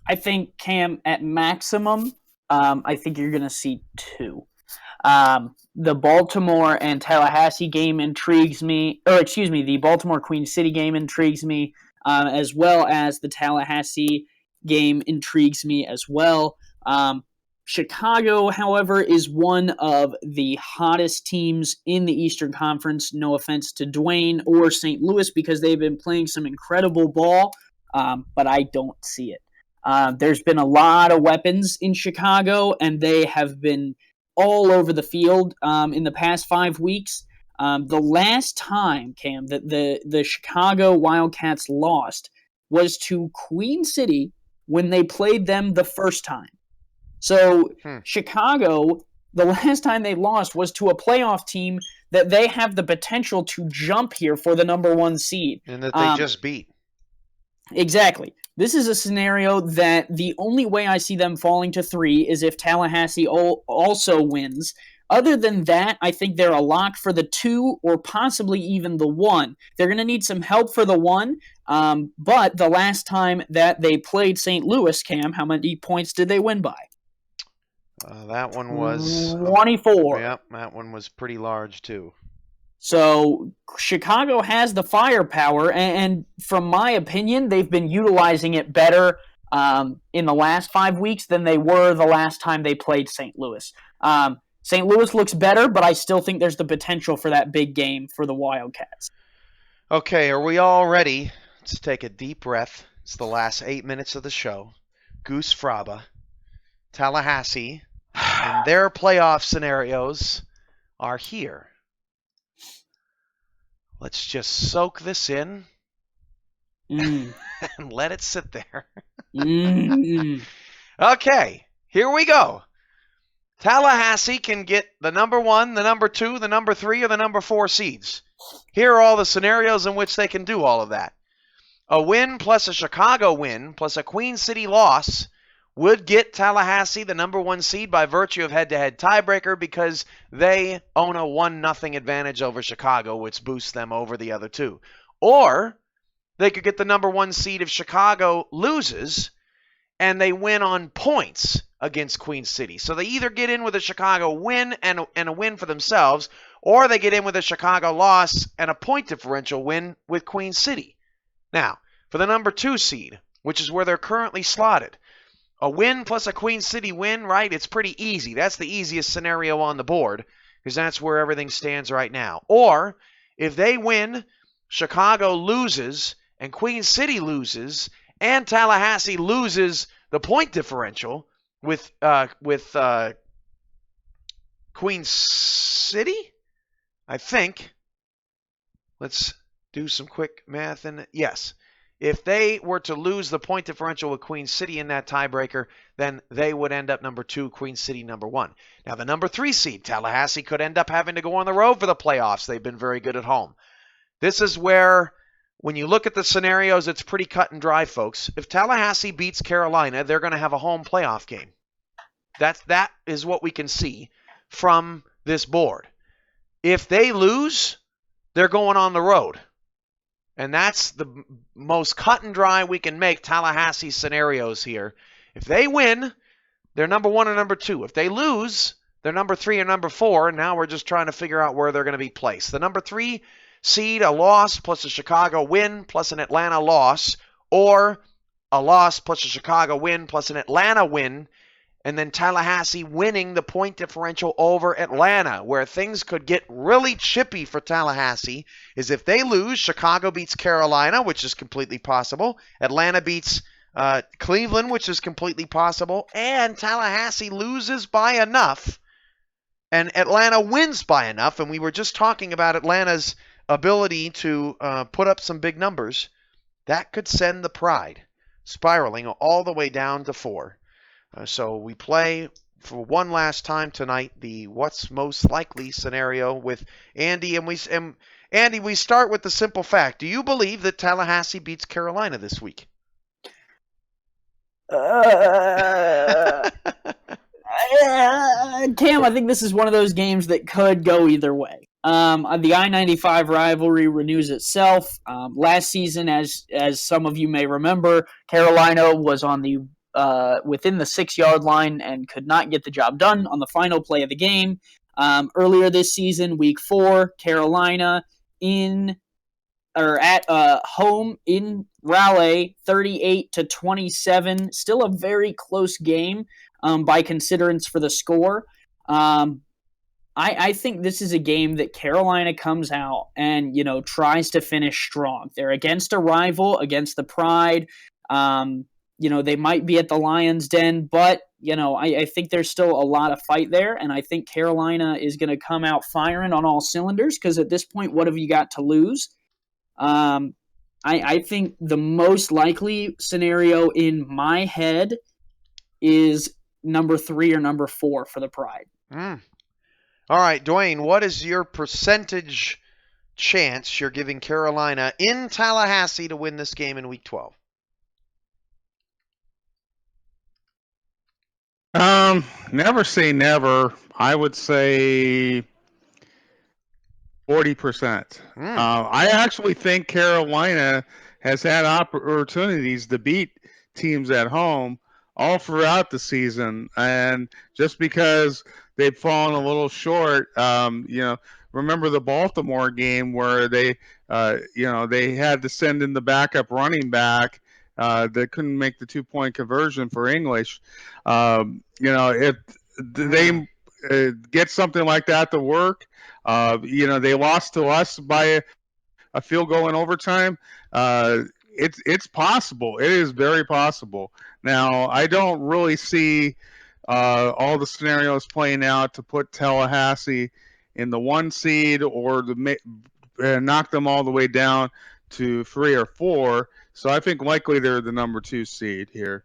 I think, Cam, at maximum, I think you're going to see 2. The Baltimore and Tallahassee game intrigues me, the Baltimore Queen City game intrigues me, as well as the Tallahassee game intrigues me as well. Chicago, however, is one of the hottest teams in the Eastern Conference. No offense to Duane or St. Louis, because they've been playing some incredible ball, but I don't see it. There's been a lot of weapons in Chicago, and they have been all over the field in the past 5 weeks. The last time, Cam, that the Chicago Wildcats lost was to Queen City when they played them the first time. So Chicago, the last time they lost was to a playoff team that they have the potential to jump here for the number 1 seed.
And that they just beat.
Exactly. This is a scenario that the only way I see them falling to 3 is if Tallahassee also wins. Other than that, I think they're a lock for the 2 or possibly even the 1. They're going to need some help for the 1, but the last time that they played St. Louis, Cam, how many points did they win by?
That one was
24.
Yep, that one was pretty large too.
So Chicago has the firepower, and from my opinion, they've been utilizing it better in the last 5 weeks than they were the last time they played St. Louis. St. Louis looks better, but I still think there's the potential for that big game for the Wildcats.
Okay, are we all ready? Let's take a deep breath. It's the last 8 minutes of the show. Goose Fraba, Tallahassee, and their playoff scenarios are here. Let's just soak this in and let it sit there. Okay, here we go. Tallahassee can get the number 1, the number 2, the number 3, or the number 4 seeds. Here are all the scenarios in which they can do all of that. A win plus a Chicago win plus a Queen City loss would get Tallahassee the number 1 seed by virtue of head-to-head tiebreaker because they own a 1-0 advantage over Chicago, which boosts them over the other 2. Or they could get the number 1 seed if Chicago loses and they win on points against Queen City. So they either get in with a Chicago win and a win for themselves, or they get in with a Chicago loss and a point differential win with Queen City. Now, for the number 2 seed, which is where they're currently slotted, a win plus a Queen City win, right? It's pretty easy. That's the easiest scenario on the board because that's where everything stands right now. Or if they win, Chicago loses, and Queen City loses, and Tallahassee loses the point differential with Queen City, I think. Let's do some quick math. Yes. If they were to lose the point differential with Queen City in that tiebreaker, then they would end up number 2, Queen City number 1. Now, the number 3 seed, Tallahassee, could end up having to go on the road for the playoffs. They've been very good at home. This is where, when you look at the scenarios, it's pretty cut and dry, folks. If Tallahassee beats Carolina, they're going to have a home playoff game. That is what we can see from this board. If they lose, they're going on the road. And that's the most cut and dry we can make Tallahassee scenarios here. If they win, they're number 1 or number 2. If they lose, they're number 3 or number 4. And now we're just trying to figure out where they're going to be placed. The number 3 seed, a loss plus a Chicago win plus an Atlanta loss, or a loss plus a Chicago win plus an Atlanta win, and then Tallahassee winning the point differential over Atlanta. Where things could get really chippy for Tallahassee is if they lose, Chicago beats Carolina, which is completely possible. Atlanta beats Cleveland, which is completely possible. And Tallahassee loses by enough, and Atlanta wins by enough. And we were just talking about Atlanta's ability to put up some big numbers. That could send the Pride spiraling all the way down to 4. So we play for one last time tonight the what's most likely scenario with Andy, and Andy, we start with the simple fact. Do you believe that Tallahassee beats Carolina this week?
Cam, I think this is one of those games that could go either way. The I-95 rivalry renews itself. Last season, as some of you may remember, Carolina was on the within the 6-yard line and could not get the job done on the final play of the game. Earlier this season, Week 4, Carolina at home in Raleigh, 38-27. Still a very close game by considerance for the score. I think this is a game that Carolina comes out and, tries to finish strong. They're against a rival, against the Pride. They might be at the Lions' Den, but, I think there's still a lot of fight there, and I think Carolina is going to come out firing on all cylinders because at this point, what have you got to lose? I think the most likely scenario in my head is number 3 or number 4 for the Pride.
All right, Duane, what is your percentage chance you're giving Carolina in Tallahassee to win this game in Week 12?
Never say never. I would say 40%. I actually think Carolina has had opportunities to beat teams at home all throughout the season, and just because they've fallen a little short, remember the Baltimore game where they had to send in the backup running back that couldn't make the 2-point conversion for English. If they get something like that to work, they lost to us by a field goal in overtime. It's possible. It is very possible. Now, I don't really see all the scenarios playing out to put Tallahassee in the 1 seed or to knock them all the way down to 3 or 4. So I think likely they're the number 2 seed here.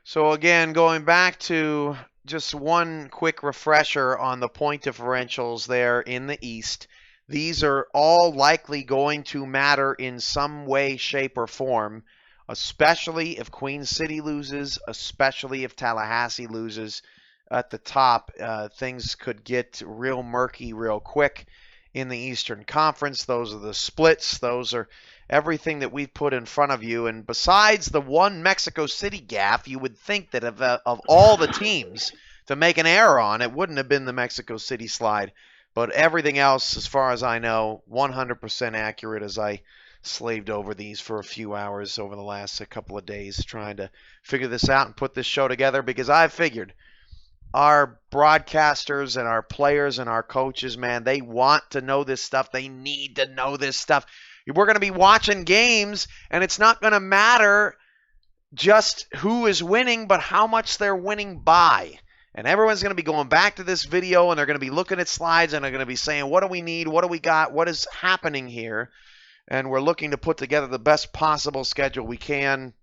So again, going back to just one quick refresher on the point differentials there in the East. These are all likely going to matter in some way, shape, or form, especially if Queen City loses, especially if Tallahassee loses at the top. Things could get real murky real quick in the Eastern Conference. Those are the splits. Those are everything that we've put in front of you. And besides the one Mexico City gaffe, you would think that of all the teams to make an error on, it wouldn't have been the Mexico City slide. But everything else, as far as I know, 100% accurate as I slaved over these for a few hours over the last couple of days trying to figure this out and put this show together, because I figured our broadcasters and our players and our coaches, man, they want to know this stuff. They need to know this stuff. We're going to be watching games, and it's not going to matter just who is winning, but how much they're winning by. And everyone's going to be going back to this video, and they're going to be looking at slides, and they're going to be saying, what do we need? What do we got? What is happening here? And we're looking to put together the best possible schedule we can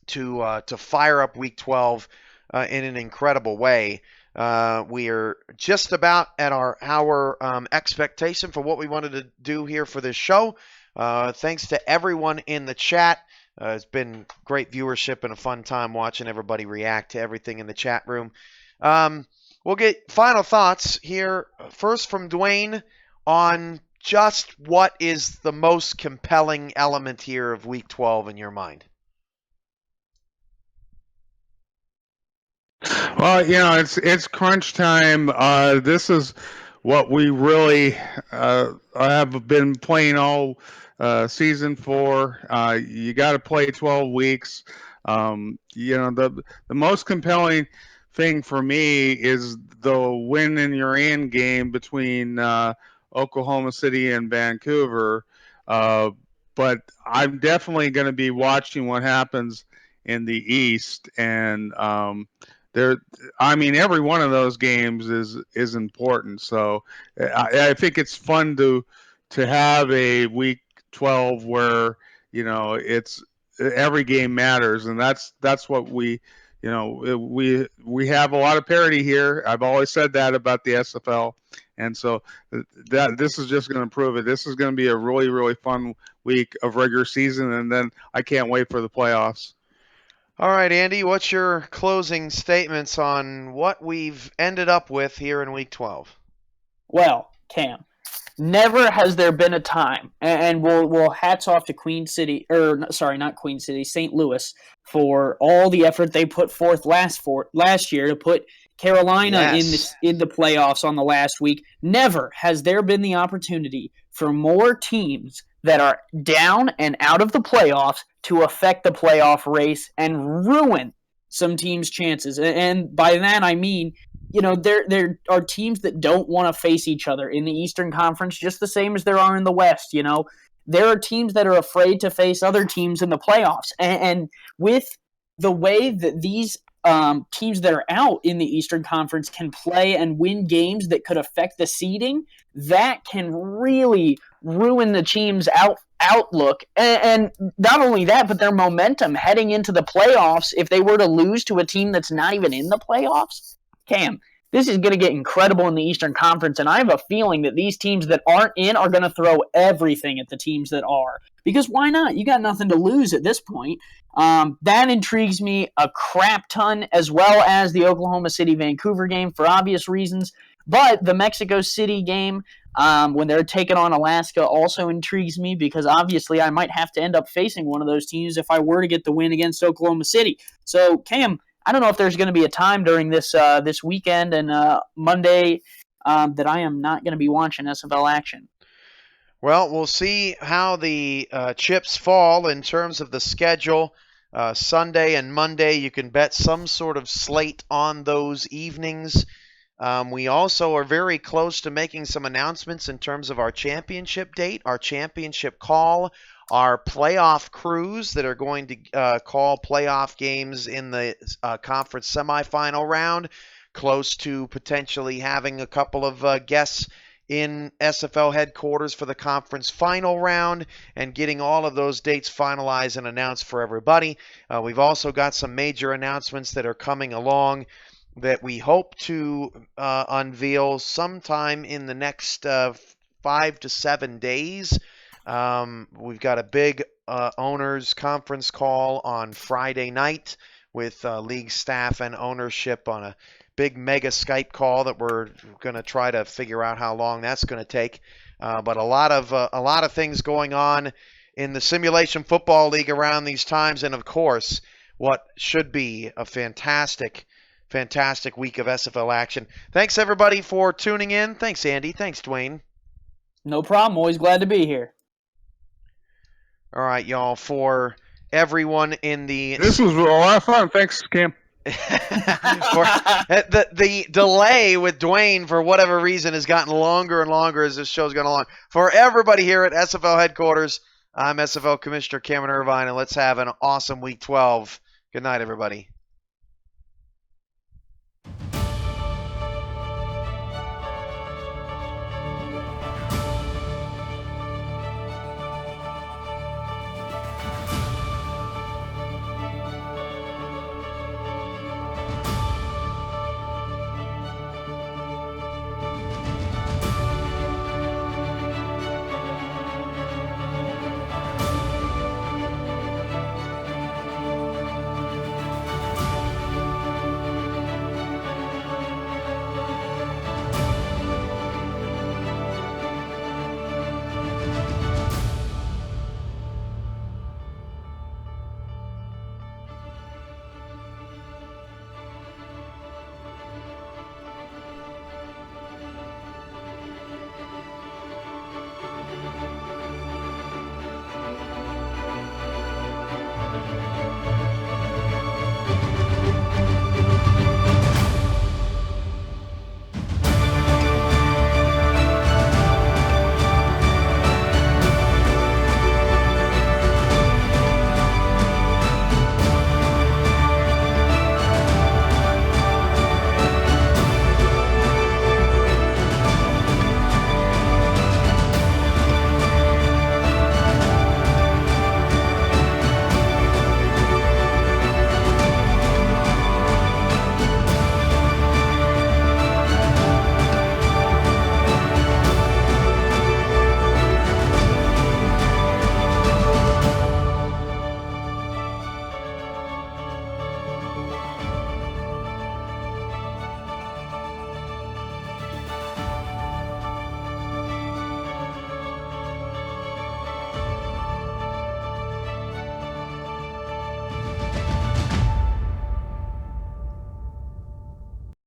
to fire up Week 12 in an incredible way. We are just about at our expectation for what we wanted to do here for this show. Thanks to everyone in the chat. It's been great viewership and a fun time watching everybody react to everything in the chat room. We'll get final thoughts here first from Duane on just what is the most compelling element here of Week 12 in your mind.
Well, it's crunch time. This is what we really have been playing all season for. You got to play 12 weeks. The most compelling thing for me is the win in your end game between Oklahoma City and Vancouver. But I'm definitely going to be watching what happens in the East, and every one of those games is important. So I think it's fun to have a Week 12 where it's every game matters, and that's what we have a lot of parity here. I've always said that about the SFL, and so this is just going to prove it. This is going to be a really, really fun week of regular season, and then I can't wait for the playoffs.
All right, Andy, what's your closing statements on what we've ended up with here in Week 12?
Well, Cam, never has there been a time, and we'll hats off to Queen City, or sorry, not Queen City, St. Louis, for all the effort they put forth last year to put Carolina
Yes.
in the playoffs on the last week. Never has there been the opportunity for more teams that are down and out of the playoffs to affect the playoff race and ruin some teams' chances. And by that I mean, there are teams that don't want to face each other in the Eastern Conference, just the same as there are in the West. There are teams that are afraid to face other teams in the playoffs, and with the way that these teams that are out in the Eastern Conference can play and win games that could affect the seeding, that can really ruin the team's outlook. And not only that, but their momentum heading into the playoffs if they were to lose to a team that's not even in the playoffs. Cam, this is going to get incredible in the Eastern Conference, and I have a feeling that these teams that aren't in are going to throw everything at the teams that are. Because why not? You got nothing to lose at this point. That intrigues me a crap ton, as well as the Oklahoma City-Vancouver game for obvious reasons. But the Mexico City game, when they're taking on Alaska, also intrigues me because obviously I might have to end up facing one of those teams if I were to get the win against Oklahoma City. So, Cam, I don't know if there's going to be a time during this weekend and Monday that I am not going to be watching SFL action.
Well, we'll see how the chips fall in terms of the schedule. Sunday and Monday, you can bet some sort of slate on those evenings. We also are very close to making some announcements in terms of our championship date, our championship call, our playoff crews that are going to call playoff games in the conference semifinal round, close to potentially having a couple of guests in SFL headquarters for the conference final round and getting all of those dates finalized and announced for everybody. We've also got some major announcements that are coming along that we hope to unveil sometime in the next 5 to 7 days. We've got a big owners conference call on Friday night with league staff and ownership on a big mega Skype call that we're going to try to figure out how long that's going to take. But a lot of things going on in the Simulation Football League around these times, and of course, what should be a fantastic week of SFL action. Thanks everybody for tuning in. Thanks Andy. Thanks Duane.
No problem. Always glad to be here.
All right, y'all. For everyone in the
This was a lot of fun. Thanks, Cam.
for the delay with Duane, for whatever reason, has gotten longer and longer as this show's gone along. For everybody here at SFL headquarters, I'm SFL Commissioner Cameron Irvine, and let's have an awesome Week 12. Good night, everybody.